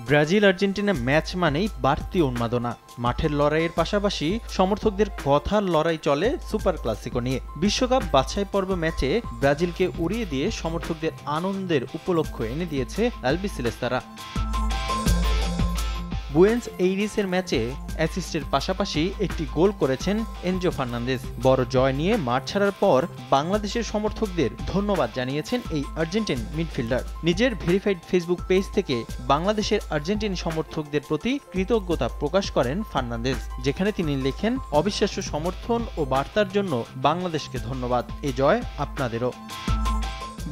Brazil Argentina match মানেই বাড়তি উন্মাদনা। মাঠের লড়াইয়ের পাশাপাশি সমর্থকদের কথার লড়াই চলে সুপার ক্লাসিকো নিয়ে। বিশ্বকাপ বাছাই পর্ব ম্যাচে ব্রাজিলকে উড়িয়ে দিয়ে সমর্থকদের আনন্দের উপলক্ষ এনে দিয়েছে অ্যালবিসেলেস্তারা। বুয়েন্স এইরিসের ম্যাচে অ্যাসিস্টের পাশাপাশি একটি গোল করেছেন এনজো ফার্নান্দেজ। বড় জয় নিয়ে মাঠ ছাড়ার পর বাংলাদেশের সমর্থকদের ধন্যবাদ জানিয়েছেন এই আর্জেন্টিন মিডফিল্ডার। নিজের ভেরিফাইড ফেসবুক পেজ থেকে বাংলাদেশের আর্জেন্টিন সমর্থকদের প্রতি কৃতজ্ঞতা প্রকাশ করেন ফার্নান্দেজ, যেখানে তিনি লেখেন, অবিশ্বাস্য সমর্থন ও বার্তার জন্য বাংলাদেশকে ধন্যবাদ। এ জয় আপনাদেরও।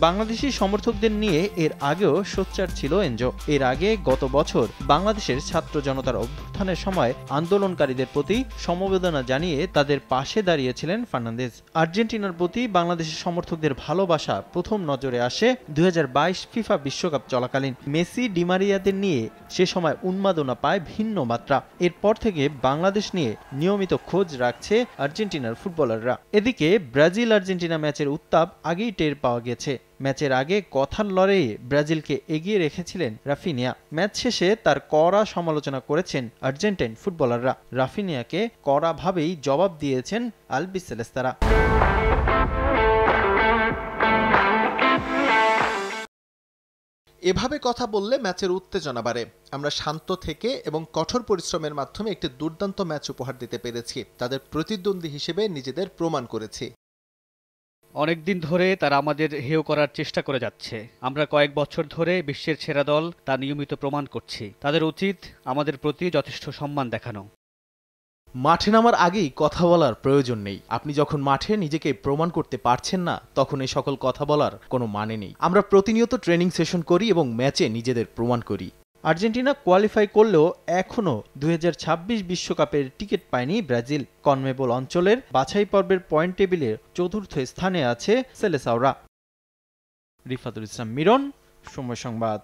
বাংলাদেশি সমর্থকদের নিয়ে এর আগেও সোচ্চার ছিল এনজো। এর আগে গত বছর বাংলাদেশের ছাত্র জনতার অভ্যুত্থানের সময় আন্দোলনকারীদের প্রতি সমবেদনা জানিয়ে তাদের পাশে দাঁড়িয়েছিলেন ফার্নান্দেজ। আর্জেন্টিনার প্রতি বাংলাদেশের সমর্থকদের ভালোবাসা প্রথম নজরে আসে 2022 ফিফা বিশ্বকাপ চলাকালীন। মেসি, ডিমারিয়াদের নিয়ে সে সময় উন্মাদনা পায় ভিন্ন মাত্রা। এরপর থেকে বাংলাদেশ নিয়ে নিয়মিত খোঁজ রাখছে আর্জেন্টিনার ফুটবলাররা। এদিকে ব্রাজিল আর্জেন্টিনা ম্যাচের উত্তাপ আগেই টের পাওয়া গেছে। ম্যাচের আগে কথার লড়াইয়ে ব্রাজিলকে এগিয়ে রেখেছিলেন রাফিনিয়া। ম্যাচ শেষে তার কড়া সমালোচনা করেছেন আর্জেন্টাইন ফুটবলাররা। রাফিনিয়াকে কড়াভাবেই জবাব দিয়েছেন অ্যালবিসেলেস্তারা। এভাবে কথা বললে ম্যাচের উত্তেজনা বাড়ে। আমরা শান্ত থেকে এবং কঠোর পরিশ্রমের মাধ্যমে একটি দুর্দান্ত ম্যাচ উপহার দিতে পেরেছি। তাদের প্রতিদ্বন্দ্বী হিসেবে নিজেদের প্রমাণ করেছি। অনেকদিন ধরে তারা আমাদের হেয় করার চেষ্টা করে যাচ্ছে। আমরা কয়েক বছর ধরে বিশ্বের সেরা দল তা নিয়মিত প্রমাণ করছি। তাদের উচিত আমাদের প্রতি যথেষ্ট সম্মান দেখানো। মাঠে নামার আগেই কথা বলার প্রয়োজন নেই। আপনি যখন মাঠে নিজেকে প্রমাণ করতে পারছেন না, তখন এই সকল কথা বলার কোনো মানে নেই। আমরা প্রতিনিয়ত ট্রেনিং সেশন করি এবং ম্যাচে নিজেদের প্রমাণ করি। আর্জেন্টিনা কোয়ালিফাই করলেও এখনও 2026 বিশ্বকাপের টিকিট পায়নি ব্রাজিল। কনমেবল অঞ্চলের বাছাই পর্বের পয়েন্ট টেবিলের চতুর্থ স্থানে আছে সেলেসাওরা। রিফাতুল ইসলাম মিরন, সময় সংবাদ।